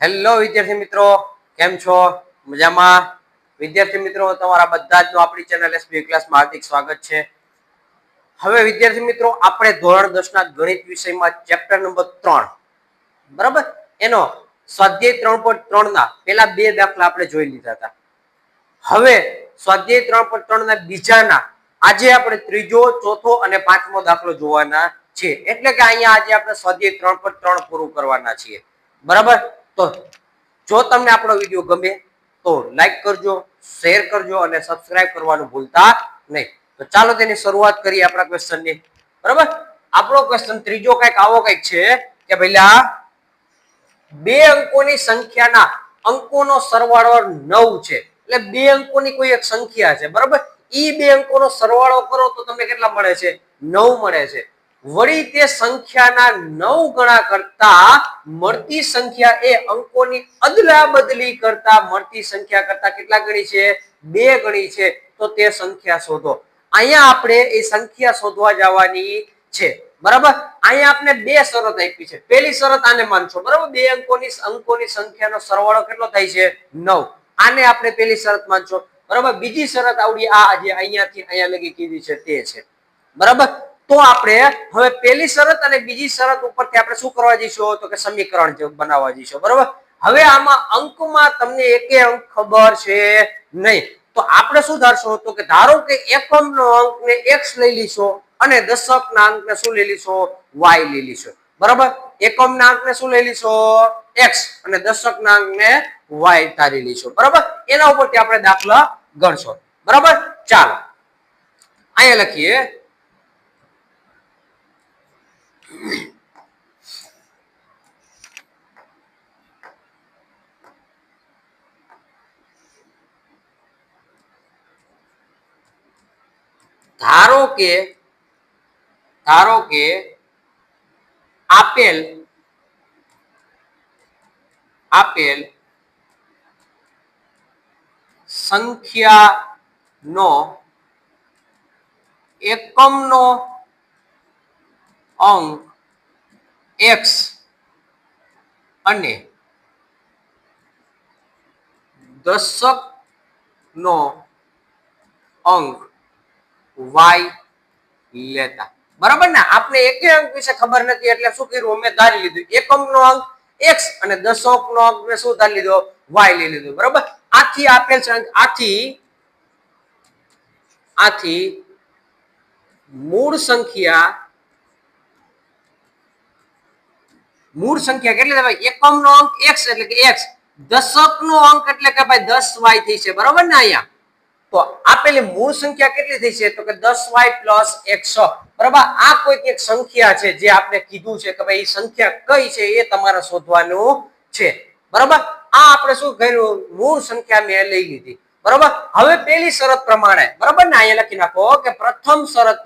Hello વિદ્યાર્થી મિત્રો, કેમ છો? મજામાં? વિદ્યાર્થી મિત્રો, તમારા બધા જ આપણી ચેનલ એસબી ક્લાસમાં હાર્દિક સ્વાગત છે. હવે વિદ્યાર્થી મિત્રો, આપણે ધોરણ 10 ના ગણિત વિષયમાં ચેપ્ટર નંબર 3, બરાબર, એનો સ્વાધ્યાય 3.3 ના પહેલા બે દાખલા આપણે જોઈ લીધા હતા. હવે સ્વાધ્યાય 3.3 ના બીજાના આજે આપણે ત્રીજો, ચોથો અને પાંચમો દાખલો જોવાના છે. એટલે કે અહીંયા આજે આપણે સ્વાધ્યાય 3.3 પૂરું કરવાના છીએ. બરાબર, તો જો તમને આપણો વિડીયો ગમે તો લાઈક કરજો, શેર કરજો અને સબસ્ક્રાઇબ કરવાનું ભૂલતા નહીં. તો ચાલો તેની શરૂઆત કરીએ આપણા ક્વેશ્ચનની. બરાબર, આપણો ક્વેશ્ચન ત્રીજો કંઈક આવો કંઈક છે કે ભઈલા બે અંકોની સંખ્યાના અંકોનો સરવાળો 9 છે. એટલે બે અંકોની કોઈ એક સંખ્યા છે, બરાબર, ઈ બે અંકોનો સરવાળો કરો તો તમને કેટલા મળે છે? 9 મળે છે. વળી તે સંખ્યાના 9 ગણા કરતા મળતી સંખ્યા એ અંકોની અદલા બદલી કરતા મળતી સંખ્યા કરતા કેટલા ગણી છે? 2 ગણી છે. તો તે સંખ્યા શોધો. અહીંયા આપણે એ સંખ્યા શોધવા જવાની છે. બરાબર, અહીંયા આપણે બે શરત આપી છે. પહેલી શરત આને માનશો, બરાબર, બે અંકોની સંખ્યાનો સરવાળો કેટલો થાય છે? 9. આને આપણે પહેલી શરત માનશો. બરાબર, બીજી શરત આવડી આ જે અહીંયાથી અહીંયા લગી કીધી છે તે છે. બરાબર, તો આપણે હવે પહેલી શરત અને બીજી શરત ઉપરથી આપણે શું કરવા જઈશું? તો કે સમીકરણ બનાવવા જઈશું. બરાબર, હવે આમાં અંકમાં તમને એકે અંક ખબર છે નહીં, તો આપણે શું ધારશો? તો કે ધારો કે એકમનો અંકને x લઈ લીશો અને દશકના અંકને શું લઈ લીશો? y લઈ લીશો. બરાબર, એકમના અંકને શું લઈ લીશો? x અને દશકના અંકને y ધારી લીશો. બરાબર, એના ઉપરથી આપણે દાખલા ગણશો. બરાબર, ચાલો અહીંયા લખીએ. ધારો કે આપેલ સંખ્યાનો એકમનો અંક x અને દશકનો અંક y લેતા. બરાબર ને, આપણે એકે અંક વિશે ખબર નથી એટલે શું કર્યું? અમે ધારી લીધું એકમનો અંક x અને દશકનો અંક ને શું ધારી લીધો? y લઈ લીધો. બરાબર, આથી આપેલ આથી મૂળ સંખ્યા કેટલી થાય? એકમનો અંક x એટલે કે x, દશકનો અંક એટલે કે ભાઈ 10y થઈ છે. બરાબર ને, અહીંયા તો આપેલી મૂળ સંખ્યા કેટલી થઈ છે? તો કે 10y + 100. બરાબર, આ કોઈ એક સંખ્યા છે જે આપણે કીધું છે કે ભાઈ સંખ્યા કઈ છે એ તમારે શોધવાનું છે. બરાબર, આ આપણે શું કર્યું? મૂળ સંખ્યા મેં લઈ લીધી. બરાબર, હવે પહેલી શરત પ્રમાણે, બરાબર ને, અહીંયા લખી નાખો કે પ્રથમ શરત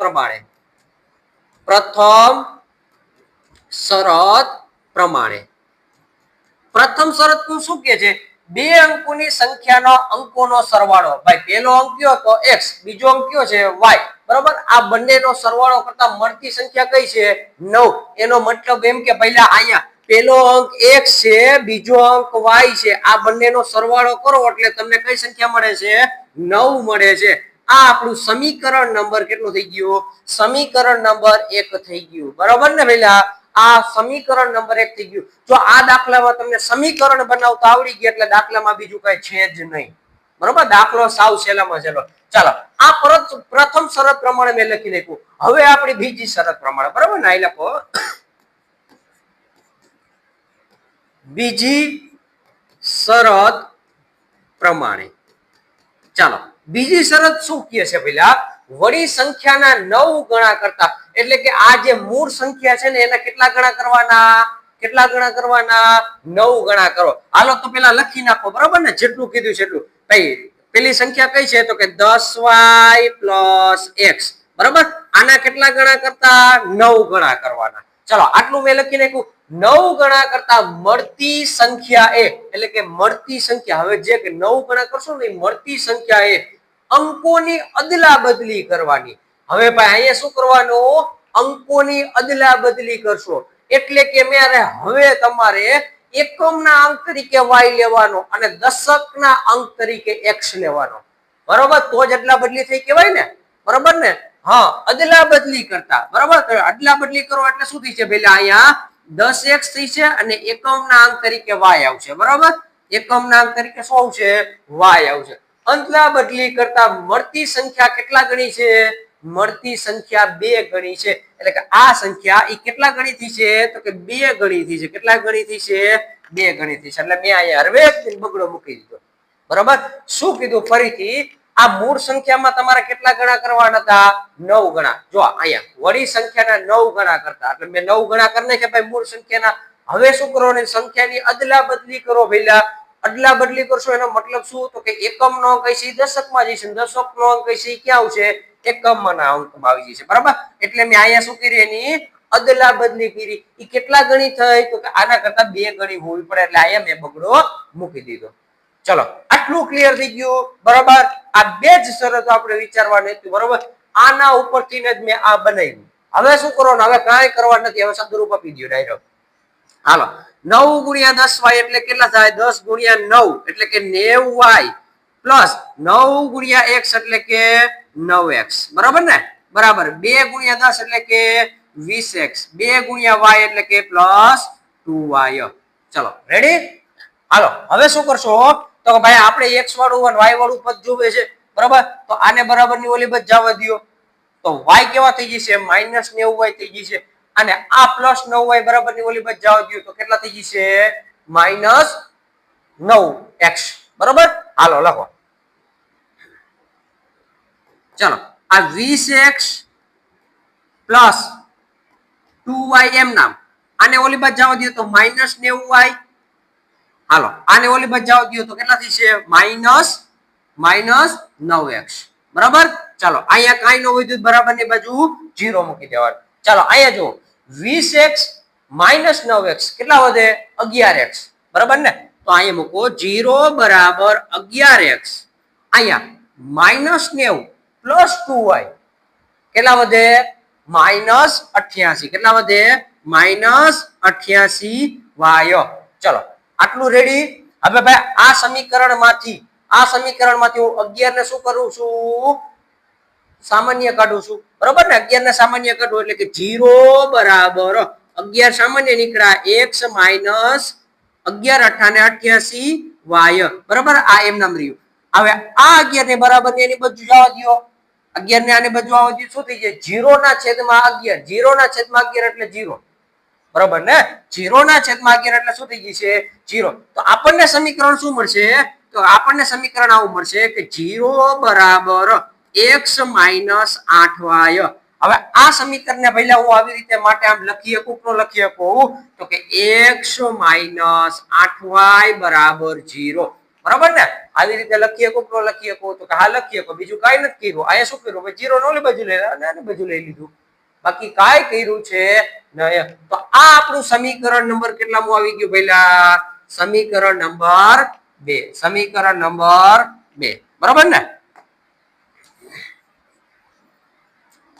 શું કે છે? બે અંકોની સંખ્યાનો અંકોનો સરવાળો. ભાઈ પહેલો અંક કયો તો x, બીજો અંક કયો છે? y. બરાબર, આ બંનેનો સરવાળો કરતા મળતી સંખ્યા કઈ છે? 9. એનો મતલબ એમ કે પહેલા અહીંયા પહેલો અંક x છે, બીજો અંક y છે, આ બંનેનો સરવાળો કરો એટલે તમને કઈ સંખ્યા મળે છે? 9 મળે છે. આ આપણું સમીકરણ નંબર કેટલું થઈ ગયું? સમીકરણ નંબર 1 થઈ ગયું. બરાબર ને પહેલા આ સમીકરણ નંબર 1 થઈ ગયું. જો આ દાખલામાં તમને સમીકરણ બનાવતા આવડી ગયા એટલે દાખલામાં બીજું કઈ છે જ નહીં. બરાબર, દાખલો સાવ સહેલામાં સહેલો. ચાલો, આ પ્રથમ શરત પ્રમાણે મેં લખી નાખ્યું. હવે આપણી બીજી શરત પ્રમાણે, બરાબર ને, અહીં લખો બીજી શરત પ્રમાણે. ચાલો, બીજી શરત શું કહે છે? પેલા વળી સંખ્યાના 9 ગણા કરતા, એટલે કે આ જે મૂળ સંખ્યા છે ને એના કેટલા ગણા કરવાના? 9 ગણા કરો. હાલો તો પેલા લખી નાખો. બરાબર ને, જેટલું કીધું છે એટલું. ભાઈ પેલી સંખ્યા કઈ છે? તો કે 10y + x. બરાબર, આના કેટલા ગણા કરતા? 9 ગણા કરવાના. ચલો, આટલું મેં લખી નાખ્યું. 9 ગણા કરતા મળતી સંખ્યા એ, એટલે કે મળતી સંખ્યા, હવે જે 9 ગણા કરશો ને મળતી સંખ્યા એ અંકોની અદલા બદલી કરવાની. હવે ભાઈ અહીંયા શું કરવાનું? અંકોની અદલા બદલી કરશો. એટલે કે હવે તમારે એકમના અંક તરીકે y લેવાનો અને દશકના અંક તરીકે x લેવાનો. બરોબર, તો જ અદલા બદલી થઈ કહેવાય ને. બરોબર ને? હા, અદલા બદલી કરતા. બરોબર, અદલા બદલી કરો એટલે શું થઈ છે પેલા અહીંયા 10x થઈ છે અને એકમના અંક તરીકે y આવશે. બરોબર, એકમના અંક તરીકે શું આવશે? y આવશે. અદલા બદલી કરતા મળતી સંખ્યા કેટલા ગણી છે? મળતી સંખ્યા 2 ગણી છે. એટલે કે આ સંખ્યા ઈ કેટલા ગણી થઈ છે? તો કે 2 ગણી થઈ છે. કેટલા ગણી થઈ છે? 2 ગણી થઈ છે. એટલે મેં અહીંયા હરવેક બગડો મૂકી દીધો. બરોબર, શું કીધું ફરીથી? આ મૂળ સંખ્યામાં તમારે કેટલા ગણા કરવાના હતા? 9 ગણા. જો અહીંયા વળી સંખ્યાના 9 ગણા કરતા, એટલે મેં 9 ગણા કરી નાખ્યા ભાઈ મૂળ સંખ્યાના. હવે શું કરવાનું? સંખ્યાની અદલા બદલી કરો પહેલા. અદલા બદલી કરશો એનો મતલબ શું? તો કે એકમનો અંક છે દશકમાં જશે, દશકનો અંક છે ક્યાં આવશે? એકમના અંકમાં આવી જશે. બરાબર, એટલે મેં અહીંયા શું કરી? એની અદલા બદલી કરી. એ કેટલા ગણી થઈ? તો કે આના કરતા 2 ગણી હોવી પડે. એટલે અહીંયા મેં બગડો મૂકી દીધો. ચલો, આટલું ક્લિયર થઈ ગયું. બરાબર, આ બે જ શરતો આપણે વિચારવાની હતી. બરાબર, આના ઉપરથી જ મેં આ બનાવ્યું. હવે શું કરવાનું? હવે કાંઈ કરવા નથી. હવે શબ્દરૂપ આપી દો ડાયરેક્ટ. હાલો, 9 ગુણ્યા 10y એટલે કેટલા થાય? 10 ગુણ્યા 9 એટલે કે 90y પ્લસ 9 ગુણ્યા x એટલે કે 9x. બરાબર ને? બરાબર, 2 ગુણ્યા 10 એટલે કે 20x, 2 ગુણ્યા y એટલે કે પ્લસ 2y. ચલો, રેડી? હાલો, હવે શું કરશો? તો ભાઈ આપણે x વાળું અને y વાળું પદ જોવે છે. બરાબર, તો આને બરાબરની ઓલી બાજુ જવા દો. તો y કેવા થઈ જશે? -90y થઈ જશે. અને આ પ્લસ 9y બરાબરની ઓલી બાજુ જવા દો તો કેટલા થઈ જશે? -9x. બરાબર, હાલો લખો. ચલો, આ 20x પ્લસ 2y એમ નામ. આને ઓલી બાજુ જવા દો તો -90y. હાલો, આને ઓલી બાજુ જવા દો તો કેટલા થશે? -9x. બરાબર, ચાલો અહીંયા કાંઈ ન હોય તો બરાબરની બાજુ 0 મૂકી દેવાનું. ચાલો અહીંયા જો 20x - 9x કેટલા વધે? 11x. બરાબર ને? તો અહીંયા મૂકો 0 બરાબર 11x. અહીંયા -90 પ્લસ 2y કેટલા વધે? -88. કેટલા વધે? -88y. ચલો, આટલું રેડી. હવે ભાઈ આ સમીકરણમાંથી હું 11 ને શું કરું છું? સામાન્ય કાઢું છું. બરોબર ને? 11 ને સામાન્ય કાઢું એટલે કે 0 બરાબર 11 સામાન્ય નીકળ્યા, x માઇનસ 11 અઠાને 88y. બરાબર, આ એમ નામ રહ્યું. હવે આ 11 ને બરાબર એની બાજુ જવા દો. 11 ને આની બાજુ આવવા દો. શું થઈ જાય? 0 ના છેદમાં 11. 0 ના છેદમાં 11 એટલે 0. બરાબર ને? 0 ના છેદમાં 11 એટલે શું થઈ જશે? 0. તો આપણને સમીકરણ શું મળશે? તો આપણને સમીકરણ આવું મળશે કે 0 બરાબર x માઇનસ 8y. હવે આ સમીકરણને પહેલા હું આવી રીતે માટે આમ લખી શકું કે ન લખી શકું? તો કે x માઇનસ 8y બરાબર 0. બરાબર ને? આવી રીતે લખી શકું કે ન લખી શકું? તો કે હા લખી શકો. બીજું કાંઈ નથી કર્યું. અહીંયા શું કર્યું? 0 નો ઓલી બાજુ લઈ આની બાજુ લઈ લીધું. બાકી કાંઈ કર્યું છે નહીં. તો આ આપણું સમીકરણ નંબર કેટલામું આવી ગયું? પહેલા સમીકરણ નંબર 2. સમીકરણ નંબર 2. બરાબર ને?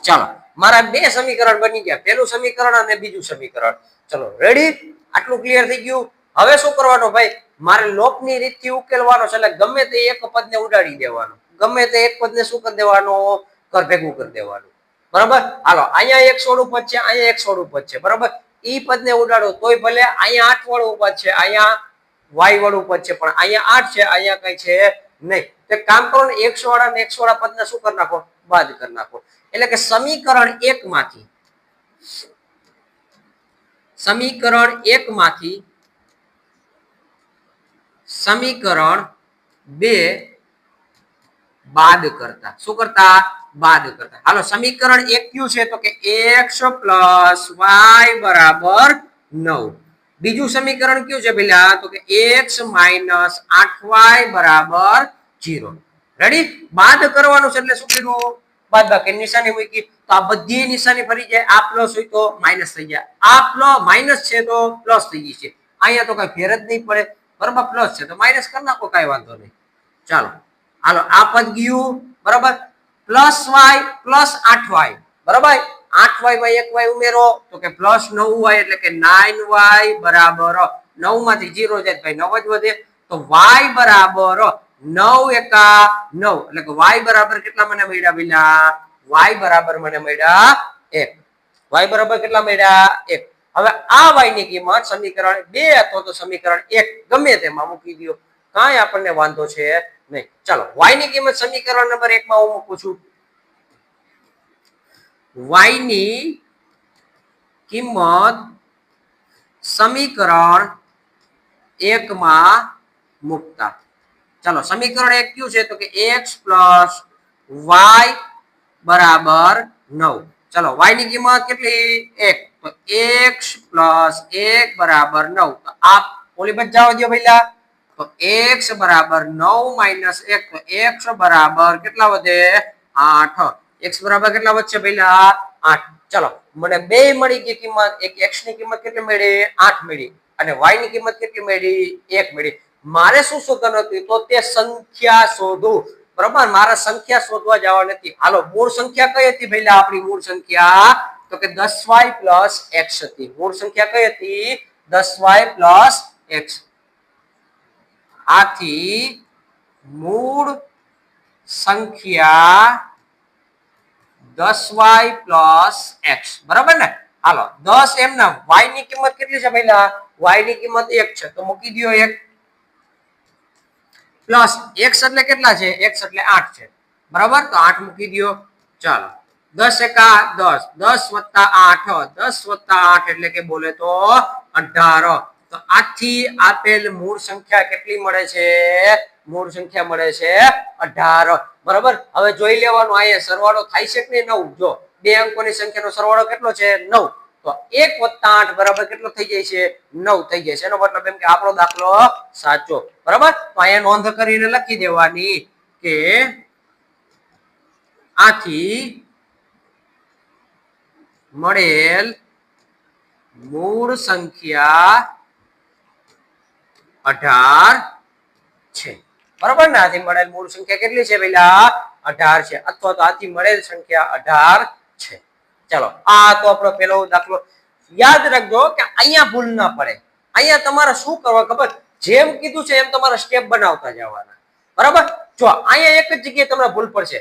ચાલો, મારા 2 સમીકરણ બની ગયા. પહેલું સમીકરણ અને બીજું સમીકરણ. ચલો, રેડી? આટલું ક્લિયર થઈ ગયું. હવે શું કરવાનું ભાઈ? મારે લોપની રીતથી ઉકેલવાનો છે. એટલે ગમે તે એક પદને ઉડાડી દેવાનો. ગમે તે એક પદને શું કરી દેવાનું? ભેગું કરી દેવાનું. બરાબર, હાલો અહીંયા એક સ્વરૂપ પદ છે, અહીંયા એક સ્વરૂપ પદ છે. બરાબર, ઈ પદને ઉડાડો તોય ભલે. અહીંયા 8 વાળું પદ છે, અહીંયા y વાળું પદ છે, પણ અહીંયા 8 છે, અહીંયા કઈ છે નહીં. તો કામ કરો ને, 100 વાળા ને 100 વાળા પદને શું કરી નાખો? બાદ કરી નાખો. એટલે કે સમીકરણ 1 માંથી સમીકરણ 2 બાદ કરતા. શું કરતા? બાદ કરતા. હાલો, સમીકરણ 1 કયું છે? તો કે x પ્લસ y બરાબર 9. બીજું સમીકરણ કયું છે પેલા? તો કે x માઇનસ 8y બરાબર 0. રેડી? બાદ કરવાનું છે એટલે શું કર્યું? બાદબાકી નિશાની મૂકી. તો આ બધી નિશાની ફરી જાય. આ પ્લસ હોય તો માઇનસ થઈ જાય. આ પ્લસ માઇનસ છે તો પ્લસ થઈ જશે. અહીંયા તો કઈ ફેર જ નહીં પડે. બરાબર, પ્લસ છે તો માઇનસ કરી નાખો, કઈ વાંધો નહીં. ચાલો, હાલો આ પદ ગયું. બરાબર, પ્લસ y પ્લસ 8y. બરાબર, 8y માં 1y ઉમેરો તો કે પ્લસ 9y એટલે કે 9y બરાબર 9 માંથી 0 જાય ભાઈ 9 જ વધે. તો y બરાબર 9 એકા 9 એટલે કે y બરાબર કેટલા મને મળ્યા પેલા y બરાબર મને મળ્યા 1. y બરાબર કેટલા મળ્યા 1. હવે આ y ની કિંમત સમીકરણ 2 અથવા તો સમીકરણ 1 ગમે તેમાં મૂકી દો, કાંઈ આપણને વાંધો છે નહીં. ચાલો y ની કિંમત સમીકરણ નંબર 1 માં હું મૂકું છું. y ની કિંમત સમીકરણ 1 માં મૂકતા, ચાલો સમીકરણ 1 કયું છે તો કે x y બરાબર 9. ચાલો y ની કિંમત કેટલી 1, તો x 1 બરાબર 9. તો આ ઓલી બચ જવા દો પહેલા, તો x બરાબર 9 માઈનસ 1, તો x બરાબર કેટલા વધે 8. x બરાબર કેટલા વધશે પહેલા 8. ચાલો મને બે મળી ગઈ કિંમત, એક x ની કિંમત કેટલી મળી 8 મળી અને y ની કિંમત કેટલી મળી 1 મળી. મારે શું શોધવાનું હતું તો તે સંખ્યા શોધું, બરાબર. મારે સંખ્યા શોધવા જવા નથી. હાલો મૂળ સંખ્યા કઈ હતી પહેલા આપણી મૂળ સંખ્યા તો કે 10y + x હતી. મૂળ સંખ્યા કઈ હતી 10y + x. આથી મૂળ સંખ્યા 10y + x, બરાબર ને. હાલો 10 એમના, y ની કિંમત કેટલી છે પહેલા y ની કિંમત 1 છે તો મૂકી દો 1 પ્લસ x એટલે કેટલા છે x એટલે 8 છે, બરાબર. તો 8 મૂકી દો. ચાલો 10 એકા 10, 10 વત્તા 8, 10 વત્તા 8 એટલે કે બોલે તો 18. તો આથી આપેલ મૂળ સંખ્યા કેટલી મળે છે, મૂળ સંખ્યા મળે છે 18, બરાબર. હવે જોઈ લેવાનું અહીંયા સરવાળો થાય છે કે 9. જો બે અંકોની સંખ્યાનો સરવાળો કેટલો છે 9, તો 1 + 8 બરાબર કેટલો થઈ જાય છે 9 થઈ જાય છે. એનો મતલબ એમ કે આપણો દાખલો સાચો, બરાબર. તો અહીંયા નોંધ કરીને લખી દેવાની કે આથી મળેલ મૂળ સંખ્યા 18 છે, બરાબર ને. આથી મળેલ મૂળ સંખ્યા કેટલી છે પેલા 18 છે, અથવા તો આથી મળેલ સંખ્યા 18 છે. ચાલો આ તો આપણો પેલો દાખલો. યાદ રાખજો કે અહીંયા ભૂલ ના પડે. અહીંયા તમારે શું કરવા ખબર, જેમ કીધું છે એમ તમારે સ્ટેપ બનાવતા જવાના, બરાબર. જો અહીંયા એક જ જગ્યાએ તમને ભૂલ પડશે,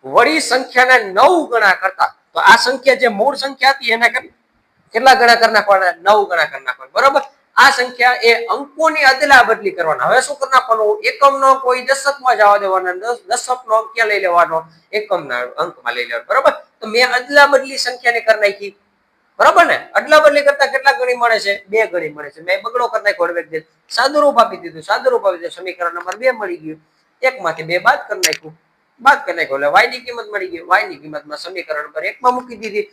વળી સંખ્યાને 9 ગણા કરતા, તો આ સંખ્યા જે મૂળ સંખ્યા હતી એને કેટલા ગણા કરી નાખવાના 9 ગણા કરી નાખવાના, બરાબર. આ સંખ્યા એ અંકોની અદલા બદલી કરવાના. હવે શું કરી નાખવાનું, એકમનો કોઈ દશકમાં જવા દેવાના, દશકનો અંક ક્યાં લઈ લેવાનો એકમના અંકમાં લઈ લેવાનો, બરાબર. તો મેં અદલા બદલી સંખ્યાને કરી નાખી, બરાબર ને. અદલા બદલી કરતા કેટલા ગણી મળે છે 2 ગણી મળે છે. મેં બગડો કરી નાખ્યો, સાદુરૂપ આપી દીધું, સાદુરૂપ આપી દીધું, સમીકરણ નંબર 2 મળી ગયું. એકમાંથી 2 બાદ કરી નાખ્યું, બાદ કરી નાખ્યો એટલે y ની કિંમત મળી ગઈ. y ની કિંમતમાં સમીકરણ નંબર 1 માં મૂકી દીધી,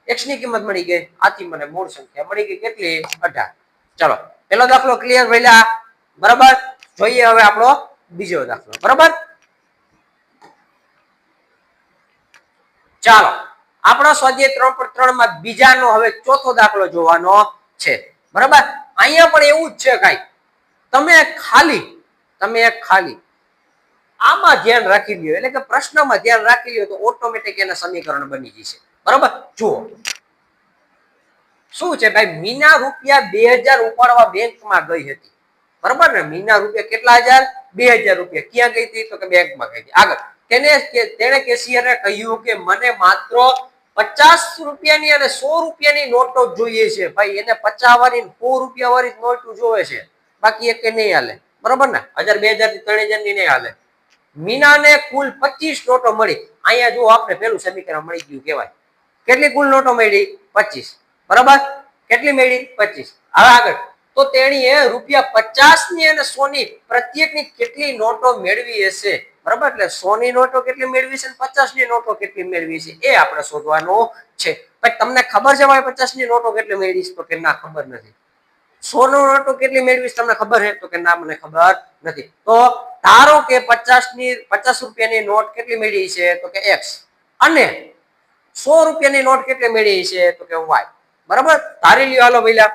x ની કિંમત મળી ગઈ. આથી મને મૂળ સંખ્યા મળી ગઈ કેટલી 18. ચલો પેલો દાખલો ક્લિયર પહેલા, બરાબર. જોઈએ હવે આપણો બીજો દાખલો, બરાબર. ચાલો આપણા સ્વાધ્યાય 3.3 માં બીજાનો હવે ચોથો દાખલો જોવાનો છે, બરાબર. અહીંયા પણ એવું જ છે કાઈ, તમે ખાલી આમાં ધ્યાન રાખી લ્યો, એટલે કે પ્રશ્નમાં ધ્યાન રાખી લ્યો તો ઓટોમેટિક એના સમીકરણ બની જશે, બરાબર. જુઓ શું છે ભાઈ, મીના રૂપિયા 2000 ઉપાડવા બેંકમાં ગઈ હતી, બરાબર ને. મીના રૂપિયા કેટલા હજાર 2000 રૂપિયા ક્યાં ગઈ હતી તો કે બેંકમાં ગઈ હતી. આગળ તેણે કેશિયરે કહ્યું કે મને માત્ર 50 રૂપિયાની અને 100 રૂપિયાની નોટો જોઈએ છે. ભાઈ એને 50 વાળી 100 રૂપિયા વાળી નોટ જોવે છે, બાકી એક નહીં હાલે, બરાબર ને. 1000 2000 થી 3000 ની નહીં હાલે. મીનાને કુલ 25 નોટો મળી. અહીંયા જો આપણે પેલું સમીકરણ મળી ગયું કહેવાય. કેટલી કુલ નોટો મળી 25, બરાબર. કેટલી મળી 25. હવે આગળ તો તેણીએ ₹50 ની અને 100 ની પ્રત્યેકની કેટલી નોટો મેળવી હશે, બરાબર. એટલે 100 ની નોટો કેટલી મેળવી છે અને 50 ની નોટો કેટલી મેળવી છે એ આપણે શોધવાનું છે. ભાઈ તમને ખબર છે ભાઈ 50 ની નોટો કેટલી મેળવી છે તો કે ના ખબર નથી. 100 ની નોટો કેટલી મેળવી છે તમને ખબર છે તો કે ના મને ખબર નથી. તો ધારો કે 50 રૂપિયાની નોટ કેટલી મેળવી છે તો કે x અને 100 રૂપિયાની નોટ કેટલી મેળવી છે તો કે y, બરાબર. ધારી લ્યો હાલો પહેલા.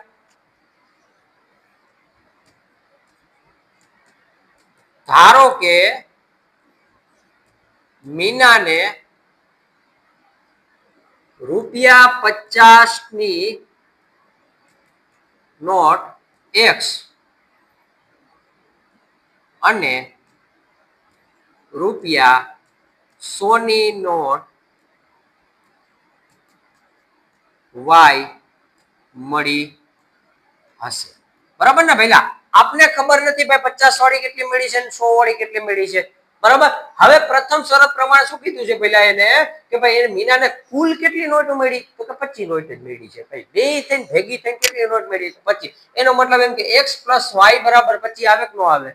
ધારો કે મીનાને ₹50 ની નોટ એક્સ અને રૂપિયા 100 ની નોટ વાય મળી હશે, બરાબર ને પહેલા આપને ખબર નથી ભાઈ 50 વાળી કેટલી મળી છે અને 100 વાળી કેટલી મળી છે, બરાબર. હવે પ્રથમ શરત પ્રમાણે શું કીધું છે પહેલા એને કે ભાઈ એને મીનાને કુલ કેટલી નોટ મળી તો કે 25 નોટ જ મળી છે ભાઈ, બે થઈને ભેગી થઈને કેટલી નોટ મળી છે 25, એનો મતલબ એમ કે x + y બરાબર 25 આવે કે ન આવે,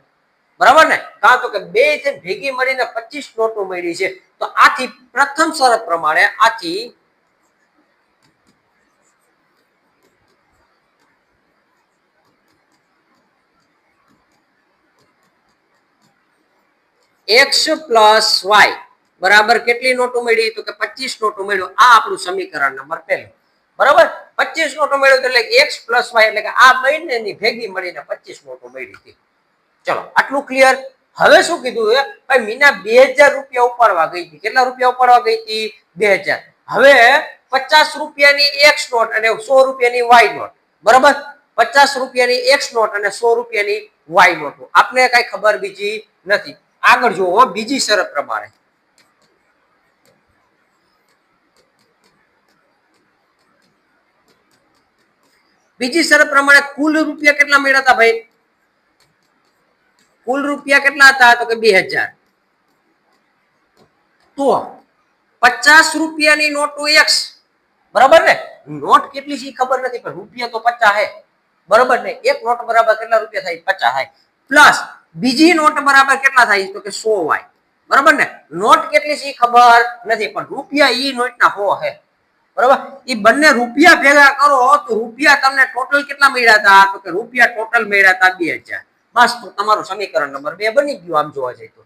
બરાબર ને, કાં તો કે બે થઈને ભેગી મળીને 25 નોટો મળી છે, તો આથી પ્રથમ શરત પ્રમાણે આથી x + y બરાબર કેટલી નોટો મળી તો કે 25 નોટો મળ્યો, આ આપણું સમીકરણ નંબર 1, બરાબર. 25 નોટો મળ્યો એટલે x + y એટલે કે આ બંનેની ભેગી મળીને 25 નોટો મળી હતી. ચલો આટલું ક્લિયર. હવે શું કીધું છે ભાઈ મીના 2000 રૂપિયા ઉપાડવા ગઈ હતી, કેટલા રૂપિયા ઉપાડવા ગઈ હતી 2000. હવે 50 રૂપિયાની x નોટ અને 100 રૂપિયાની y નોટ, બરાબર. 50 રૂપિયાની x નોટ અને 100 રૂપિયાની y નોટ, આપને કઈ ખબર બીજી નથી. આગળ જુઓ બીજી શરત પ્રમાણે, બીજી શરત પ્રમાણે કુલ રૂપિયા કેટલા મળ્યા હતા ભાઈ, કુલ રૂપિયા કેટલા હતા તો કે 2000, તો 50 રૂપિયાની નોટ x, બરાબર ને, નોટ કેટલી છે ખબર નથી પણ રૂપિયા તો 50 હે, બરાબર ને, એક નોટ બરાબર કેટલા રૂપિયા થાય 50 થાય, પ્લસ બીજી નોટ બરાબર કેટલા થાય તો કે 100 y, બરાબર ને, નોટ કેટલી છે ખબર નથી પણ રૂપિયા ઈ નોટના 100 હે, બરાબર. એ બંને રૂપિયા ભેગા કરો તો રૂપિયા તમને ટોટલ કેટલા મળ્યા હતા તો કે રૂપિયા ટોટલ મળ્યા હતા 2000, બસ તો તમારું સમીકરણ નંબર 2 બની ગયું આમ જોવા જઈએ તો,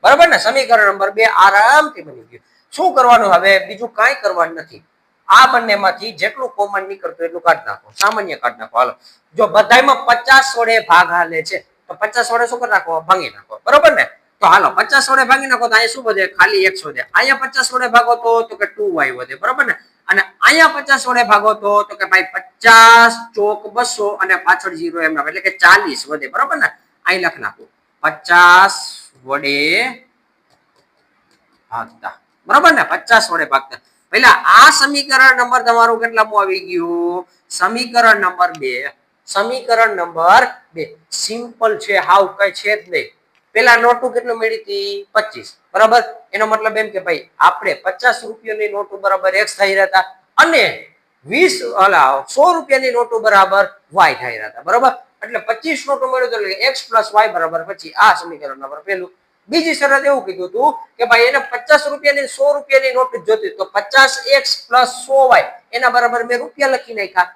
બરાબર ને, સમીકરણ નંબર 2 આરામથી બની ગયું. શું કરવાનું હવે, બીજું કાંઈ કરવાનું નથી, આ બંનેમાંથી જેટલું કોમન નીકળતું એટલું કાઢી નાખો, સામાન્ય કાઢી નાખો. હાલો, જો બધાયમાં 50 વડે ભાગ હાલે છે તો 50 વડે શું કરી નાખો, ભાંગી નાખો, બરાબર ને. તો હાલો 50 વડે ભાંગી નાખો તો અહીંયા શું વધે, ખાલી x વધે. અહીંયા 50 વડે ભાગો તો કે 2y વધે, બરાબર ને. અને અહીંયા 50 વડે ભાગો તો કે ભાઈ 50 ચોક 200 અને પાછળ 0 એમ એટલે કે 40 વધે, બરાબર ને. અહીં લખ નાખો 50 વડે ભાગતા, બરાબર ને, 50 વડે ભાગતા. પહેલા આ સમીકરણ નંબર તમારું કેટલામું આવી ગયું, સમીકરણ નંબર 2, સમીકરણ નંબર 2 સિમ્પલ છે, હાવ કઈ છે જ નહીં. પેલા નોટો કેટલું મળી હતી 25, બરાબર. એનો મતલબ એમ કે ભાઈ આપણે 50 રૂપિયાની નોટો બરાબર x થઈ રહ્યા હતા અને 100 રૂપિયાની નોટો બરાબર y થઈ રહ્યા હતા, બરાબર. એટલે 25 નોટો મળ્યો એટલે x + y બરાબર 25, આ સમીકરણ નંબર પહેલું. બીજી શરત એવું કીધું હતું કે ભાઈ એને 50 રૂપિયાની 100 રૂપિયાની નોટ જોતી તો 50x + 100y એના બરાબર મેં રૂપિયા લખી નાખ્યા,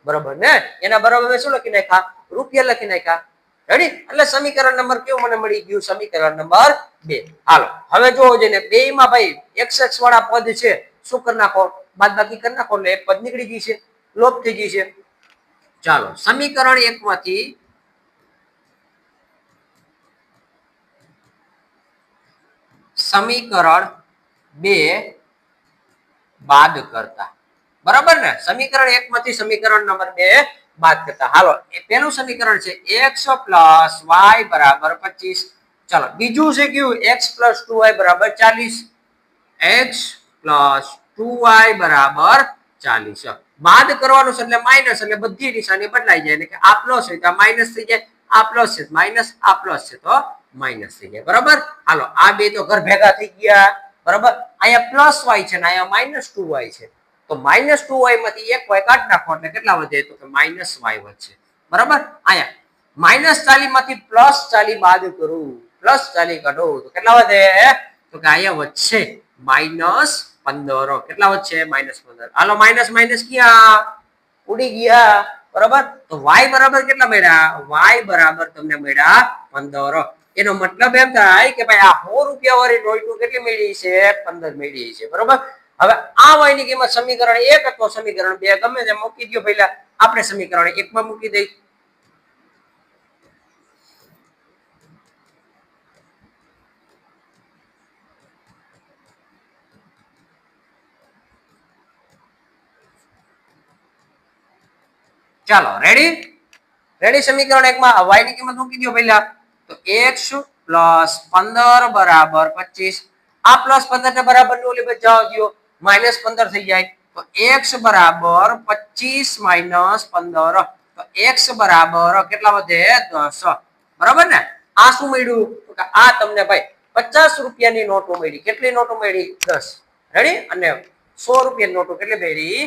બરાબર ને, એના બરાબર મેં શું લખી નાખ્યા, રૂપિયા લખી નાખ્યા. રેડી, એટલે સમીકરણ નંબર કેવું મને મળી ગયું, સમીકરણ નંબર 2. હાલો હવે જોવો જઈને બેયમાં ભાઈ x વાળા પદ છે શું કરી નાખો, બાદબાકી કરી નાખો એટલે એક પદ નીકળી ગઈ છે, લોપ થઈ ગઈ છે. ચાલો સમીકરણ 1 માંથી સમીકરણ 2 બાદ કરતા, બરાબર ને, સમીકરણ 1 માંથી સમીકરણ નંબર 2 બાદ કરતા. હાલો પેલું સમીકરણ છે x + y બરાબર 25. ચાલો બીજું છે કયું, x + 2y બરાબર 40, x + 2y બરાબર 40. બાદ કરવાનું છે એટલે માઇનસ, એટલે બધી નિશાની બદલાઈ જાય, એટલે કે આ પ્લસ છે તો માઇનસ થઈ જાય, આ પ્લસ છે માઇનસ, આ પ્લસ છે તો માઇનસ થઈ જાય, બરાબર. હાલો આ બે તો ઘર ભેગા થઈ ગયા, બરાબર. અહીંયા +y છે ને અહીંયા -2y છે, તો -2y માંથી એક y કાઢી નાખો એટલે કેટલા વધે તો કે -y વધશે, બરાબર. અહીંયા -40 માંથી +40 બાદ કરું, +40 કાઢો તો કેટલા વધે તો કે અહીંયા વધશે -15, કેટલા વધશે -15. હાલો માઇનસ માઇનસ ક્યાં ઉડી ગયા, બરાબર. તો y બરાબર કેટલા મળ્યા, y બરાબર તમને મળ્યા 15. એનો મતલબ એમ થાય કે ભાઈ આ 100 રૂપિયા વાળી નોટ કેટલી મળી છે, 15 મળી છે, બરાબર. હવે આ y ની કિંમત સમીકરણ 1 અથવા સમીકરણ 2 ગમે તે મૂકી દો, પહેલા આપણે સમીકરણ 1 માં મૂકી દઈ. ચાલો રેડી, રેડી? સમીકરણ 1 માં y ની કિંમત મૂકી દો પહેલા, તો x + 15 બરાબર 25. આ +15 ને બરાબર ની ઓલી બાજુ જવા દો, -15 થઈ જાય. તો x બરાબર 25 - 15. તો x બરાબર કેટલા વધે? 10. બરાબર ને? આ શું મળ્યું? તો કે આ તમને ભાઈ 50 રૂપિયાની નોટો મળી. કેટલી નોટો મળી? 10. રેડી? અને 100 રૂપિયાની નોટો કેટલી મળી?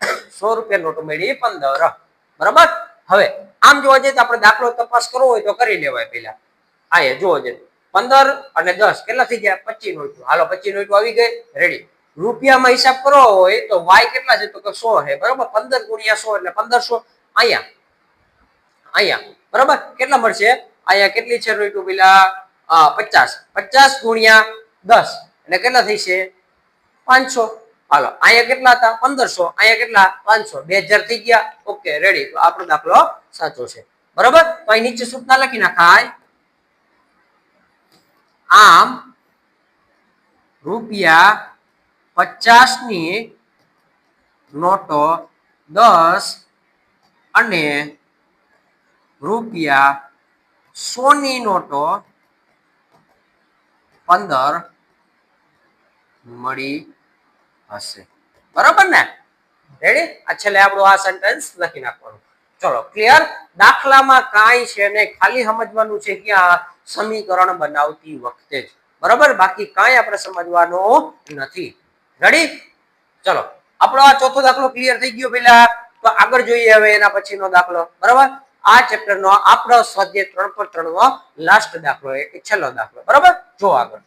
100 રૂપિયાની નોટો મળી 15. બરાબર? હવે આમ જોવા જઈએ તો આપણે દાખલો તપાસ કરવો હોય તો કરી લેવાય પહેલા. આ જોવો છે 15 અને 10 કેટલા થઈ ગયા? 25 નોટો. હાલો 25 નોટો આવી ગઈ. રેડી? રૂપિયામાં હિસાબ કરવો હોય તો y કેટલા છે? તો કે 100 છે. બરાબર? 15 × 100 એટલે 1500. અહીંયા બરાબર કેટલા મળશે? અહીંયા કેટલી છે નોટો પેલા? 50. 50 × 10 એટલે કેટલા થઈ છે? 500. હાલો અહીંયા કેટલા હતા? 1500. અહીંયા કેટલા? 500. 2000 થઈ ગયા. Okay ready? તો આપણો દાખલો સાચો છે. બરાબર? તો અહીં નીચે સૂચના લખી નાખાય. આમ રૂપિયા 50 ની નોટો 10 અને રૂપિયા 100 ની નોટો 15 મળી હશે. બરોબર ને? રેડી? આ છેલ્લે આપણું આ સેન્ટેન્સ લખી નાખવાનું. ચલો ક્લિયર? દાખલામાં કાંઈ છે ને, ખાલી સમજવાનું છે કે આ સમીકરણ બનાવતી વખતે જ. બરોબર? બાકી કાંઈ આપણે સમજવાનું નથી. રેડી? ચલો આપણો આ ચોથો દાખલો ક્લિયર થઈ ગયો પેલા. તો આગળ જોઈએ હવે એના પછીનો દાખલો. બરાબર? આ ચેપ્ટર નો આપણો સ્વાધ્યાય 3.3 નો લાસ્ટ દાખલો, એક છેલ્લો દાખલો. બરાબર? જો આગળ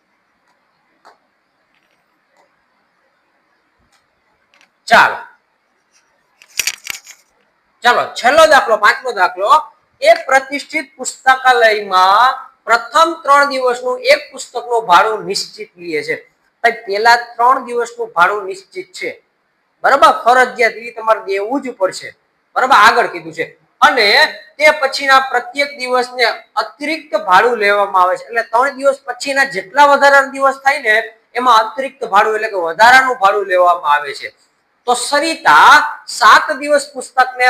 ચાલો છેલ્લો દાખલો, પાંચમો દાખલો. એક પ્રતિષ્ઠિત પુસ્તકાલયમાં પ્રથમ 3 દિવસનું એક પુસ્તકનું ભાડું નિશ્ચિત લે છે. પેલા 3 દિવસનું ભાડું નિશ્ચિત છે. બરાબર? ફરજિયાત એ તમારે દેવું જ પડશે. બરાબર? આગળ કીધું છે. અને તે પછીના પ્રત્યેક દિવસને અતિરિક્ત ભાડું લેવામાં આવે છે. એટલે 3 દિવસ પછીના જેટલા વધારાના દિવસ થાય ને એમાં અતિરિક્ત ભાડું એટલે કે વધારાનું ભાડું લેવામાં આવે છે. તો સરિતા 7 દિવસ પુસ્તકને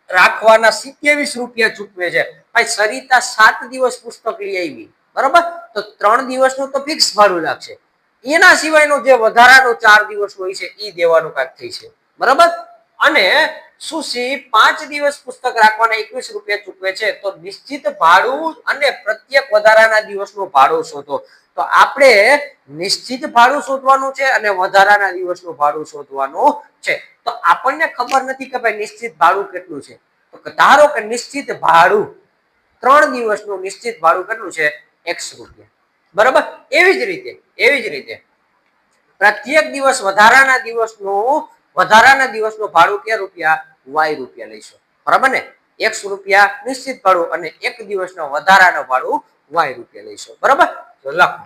રાખવાના 27 રૂપિયા ચૂકવે છે. ભાઈ સરિતા 7 દિવસ પુસ્તક લઈ આવી. બરાબર? તો 3 દિવસનું તો ફિક્સ ભાડું લાગશે. એના સિવાયનો જે વધારાનો 4 દિવસ હોય છે એ દેવાનું કાંઈક થઈ છે. બરાબર? અને સુશી 5 દિવસ પુસ્તક રાખવાના 21 રૂપિયા ચૂકવે છે. તો નિશ્ચિત ભાડું અને પ્રત્યેક વધારાના દિવસનું ભાડું શોધો. તો આપણે નિશ્ચિત ભાડું શોધવાનું છે અને વધારાના દિવસનું ભાડું શોધવાનું છે. તો આપણને ખબર નથી કે ભાઈ નિશ્ચિત ભાડું કેટલું છે. તો ધારો કે નિશ્ચિત ભાડું 3 દિવસનું નિશ્ચિત ભાડું કેટલું છે? 100 રૂપિયા. બરાબર? એવી જ રીતે પ્રત્યેક દિવસ વધારાના દિવસનું ભાડું કે રૂપિયા? y રૂપિયા લઈશું. બરાબર ને? 100 રૂપિયા નિશ્ચિત ભાડું અને એક દિવસનો વધારાનો ભાડું y રૂપિયા લઈશું. બરાબર? તો લખો.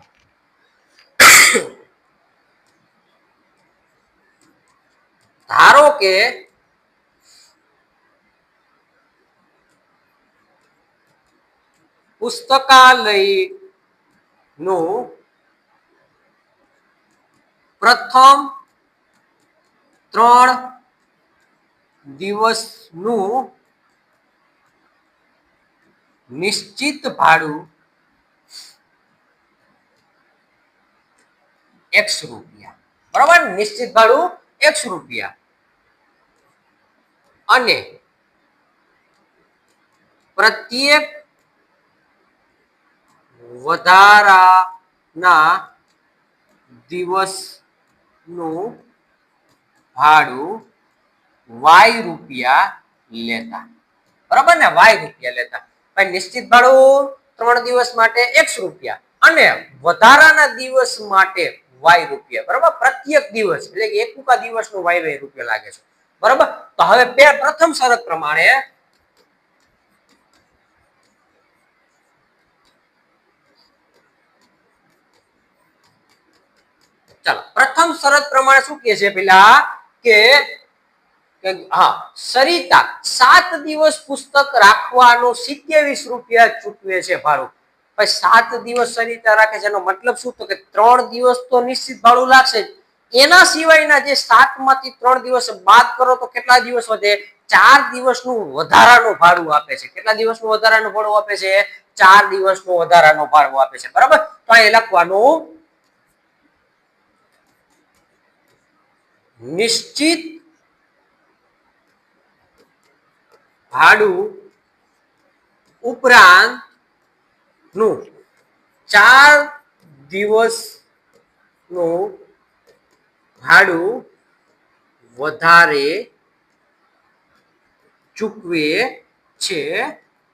ધારો કે પુસ્તકાલયનું પ્રથમ 3 દિવસનું નિશ્ચિત ભાડું 100 રૂપિયા. બરાબર? નિશ્ચિત ભાડું 100 રૂપિયા અને પ્રત્યેક વધારાના દિવસનું ભાડું y રૂપિયા લેતા. બરાબર ને? y રૂપિયા લેતા. ભાઈ નિશ્ચિત ભાડું 3 દિવસ માટે 100 રૂપિયા અને વધારાના દિવસ માટે y રૂપિયા. બરાબર? પ્રત્યેક દિવસ એટલે કે એક દિવસનું y રૂપિયા લાગે છે. બરાબર? તો હવે પ્રથમ શરત પ્રમાણે ચાલો પ્રથમ શરત પ્રમાણે શું કહે છે પેલા કે સરિતા 7 દિવસ પુસ્તક રાખવાનું 27 રૂપિયા ચૂકવે છે ભાડું. ભાઈ 7 દિવસ સરિતા રાખે છે એનો મતલબ શું? તો કે 3 દિવસ તો નિશ્ચિત ભાડું લાગશે જ. એના સિવાયના જે 7 માંથી 3 દિવસ બાદ કરો તો કેટલા દિવસ વધે? 4 દિવસનું વધારાનું ભાડું આપે છે. કેટલા દિવસનું વધારાનું ભાડું આપે છે? 4 દિવસનું વધારાનું ભાડું આપે છે. બરાબર, તો અહીં લખવાનું નિશ્ચિત ભાડું ઉપરાંત નું 4 દિવસનું ભાડું વધારે ચૂકવે છે.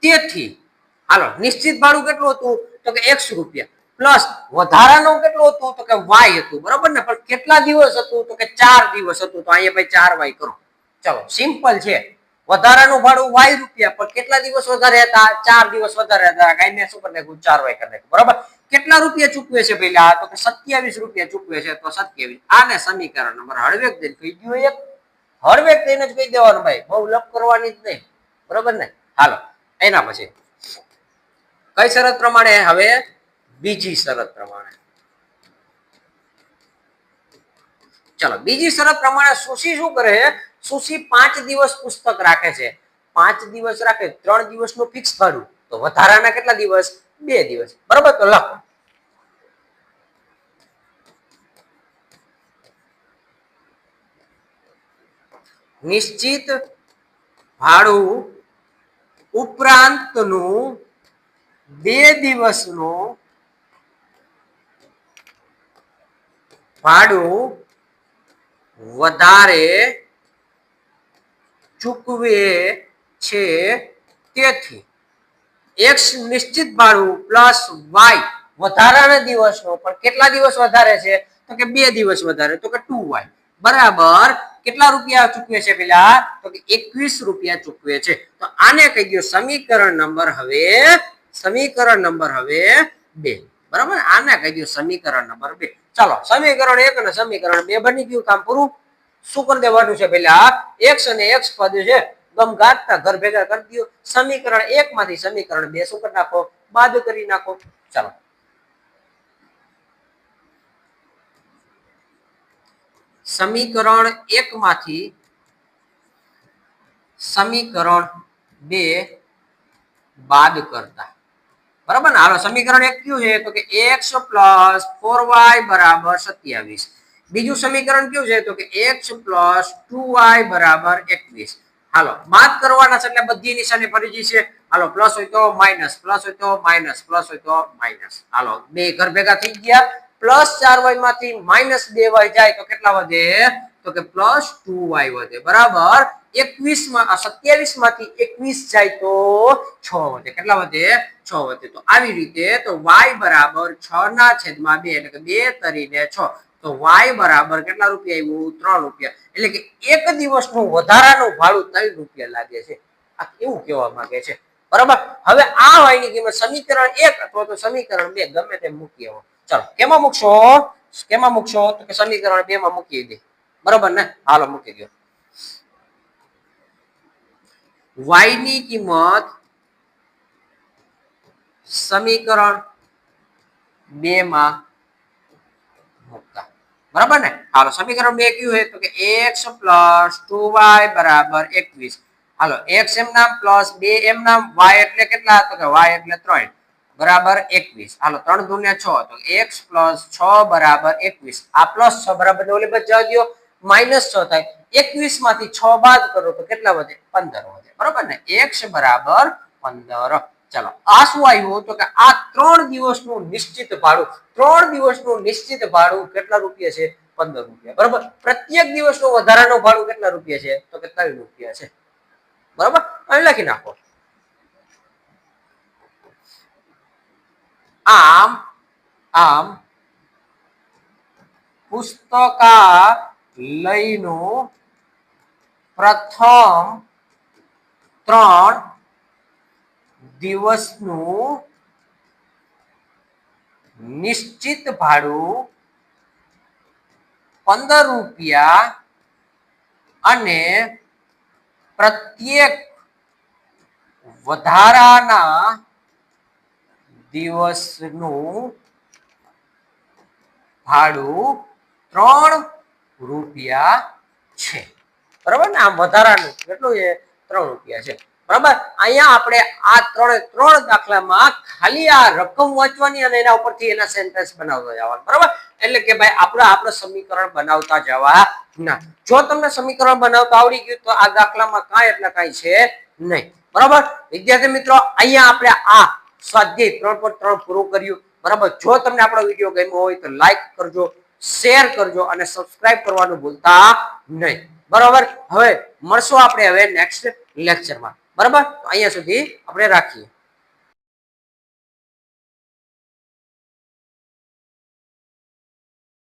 તેથી હાલો, નિશ્ચિત ભાડું કેટલું હતું? તો કે 100 રૂપિયા પ્લસ વધારાનું કેટલું હતું? તો કે વાય હતું. બરાબર ને? પણ કેટલા દિવસ હતું? તો કે 4 દિવસ હતું. તો અહીંયા ભાઈ 4 વાય કરો. ચલો, સિમ્પલ છે. વધારાનું ભાડું વાય રૂપિયા, પણ કેટલા દિવસ વધારે હતા? 4 દિવસ વધારે હતા. ગાયને શું કરી નાખ્યું? 4 વાય કરી નાખ્યું. બરાબર, કેટલા રૂપિયા ચૂકવે છે પેલા? તો કે 27 રૂપિયા ચૂકવે છે. તો 27 આને સમીકરણ નંબર હળવેક દઈને કહી દો. એક હળવેક દઈને જ કહી દેવાનું ભાઈ, બહુ લપ કરવાની જ નહીં. બરોબર ને? હાલો, એના પછી કઈ શરત પ્રમાણે? હવે બીજી શરત પ્રમાણે. ચલો, બીજી શરત પ્રમાણે સુશી શું કરે? સુશી 5 દિવસ પુસ્તક રાખે છે. 5 દિવસ રાખે, 3 દિવસનું ફિક્સ ભાડું. તો વધારાના કેટલા દિવસ? 2 દિવસ. બરોબર, તો લખો નિશ્ચિત ભાડું ઉપરાંતનું 2 દિવસનું ભાડું વધારે ચૂકવે છે. તેથી એક્સ નિશ્ચિત ભાડું પ્લસ વાય વધારાના દિવસનો, પણ કેટલા દિવસ વધારે છે? તો કે 2 દિવસ વધારે. તો કે 2y બરાબર કેટલા રૂપિયા ચૂકવે છે પેલા? તો કે 21 રૂપિયા ચૂકવે છે. તો આને કહી દો સમીકરણ નંબર હવે 2. બરાબર, આને કહી દો સમીકરણ નંબર 2. ચાલો, સમીકરણ 1 અને સમીકરણ 2 બની ગયું. કામ પૂરું. શું કરી દેવાનું છે? પેલા x અને x પદ છે ગમ ગાંઠતા ઘર ભેગા કરી દો. સમીકરણ 1 માંથી સમીકરણ 2 શું કરી નાખો? બાદ કરી નાખો. ચાલો, સમીકરણ 1 માંથી સમીકરણ 2 બાદ કરતા. બરાબર ને? હાલો, સમીકરણ 1 કયું છે? તો કે x + 4y = 27. બીજું સમીકરણ કયું છે? તો કે x + 2y = 21. હાલો, બાદ કરવાના છે એટલે બધી નિશાની ફરી જશે. હાલો, પ્લસ હોય તો માઈનસ, પ્લસ હોય તો માઈનસ, પ્લસ હોય તો માઈનસ. હાલો, બે ઘર ભેગા થઈ ગયા. પ્લસ 4y માંથી માઈનસ 2y જાય તો કેટલા વધે? તો કે પ્લસ 2y વધે. બરાબર, 21 માં 27 માંથી 21 જાય તો 6 વધે. કેટલા વધે? 6 વધે. તો આવી રીતે તો y બરાબર 6/2 એટલે કે 2 તરીને 6. તો y બરાબર કેટલા રૂપિયા આવ્યું? 3 રૂપિયા. એટલે કે એક દિવસનું વધારાનું ભાડું 3 રૂપિયા લાગે છે. આ કેવું કહેવા માંગે છે? બરાબર, હવે આ y ની કિંમત સમીકરણ 1 અથવા તો સમીકરણ 2 ગમે તે મૂકી આવો. ચાલો, કેમાં મૂકશો? કેમાં મૂકશો? તો કે સમીકરણ 2 માં મૂકી દે. બરાબર ને? હાલો, મૂકી દો. y ની કિંમત સમીકરણ 2 માં મૂકતા. બરાબર ને? હાલો, સમીકરણ 2 કયું છે? તો કે x + 2y = 21. હાલો, x એમ નામ પ્લસ 2 એમ નામ, y એટલે કેટલા? તો કે y એટલે 3 બરાબર 21. હાલો, 3 × 6 તો x + 6 = 21. આ પ્લસ 6 બરાબર ઓલી બાજુ જવા દો, માઈનસ 6 થાય. 21 માંથી 6 બાદ કરો તો કેટલા વધે? 15 વધે. બરાબર ને? x બરાબર 15. ચાલો, આ શું આવ્યું? તો કે આ 3 દિવસનું નિશ્ચિત ભાડું. 3 દિવસનું નિશ્ચિત ભાડું કેટલા રૂપિયા છે? 15 રૂપિયા. બરાબર, પ્રત્યેક દિવસનું વધારાનું ભાડું કેટલા રૂપિયા છે? તો કે 3 રૂપિયા છે. બરાબર, અહીં લખી નાખો. આમ પુસ્તકાલયનું પ્રથમ 3 દિવસનું નિશ્ચિત ભાડું 15 રૂપિયા અને પ્રત્યેક વધારાના દિવસનું ભાડું 3 રૂપિયા છે. બરાબર ને, આમ વધારાનું કેટલું છે 3 રૂપિયા છે. બરાબર, અહીંયા આપણે આ ત્રણ દાખલામાં ખાલી આ રકમ વાંચવાની અને એના ઉપરથી એના સેન્ટેન્સ બનાવતા જવાનું. બરાબર, એટલે કે ભાઈ આપણે સમીકરણ બનાવતા જવા ના. જો તમને સમીકરણ બનાવતા આવડી ગયું તો આ દાખલામાં કાંઈ એટલે કાંઈ છે નહીં. બરાબર વિદ્યાર્થી મિત્રો, અહીંયા આપણે આ સ્વાધ્યાય 3.3 પૂરું કર્યું. બરાબર, જો તમને આપણો વિડીયો ગમ્યો હોય તો લાઈક કરજો, શેર કરજો અને સબસ્ક્રાઇબ કરવાનું ભૂલતા નહીં. બરાબર, હવે મળશું આપણે નેક્સ્ટ લેક્ચરમાં. બરાબર, અહીંયા સુધી આપણે રાખીએ.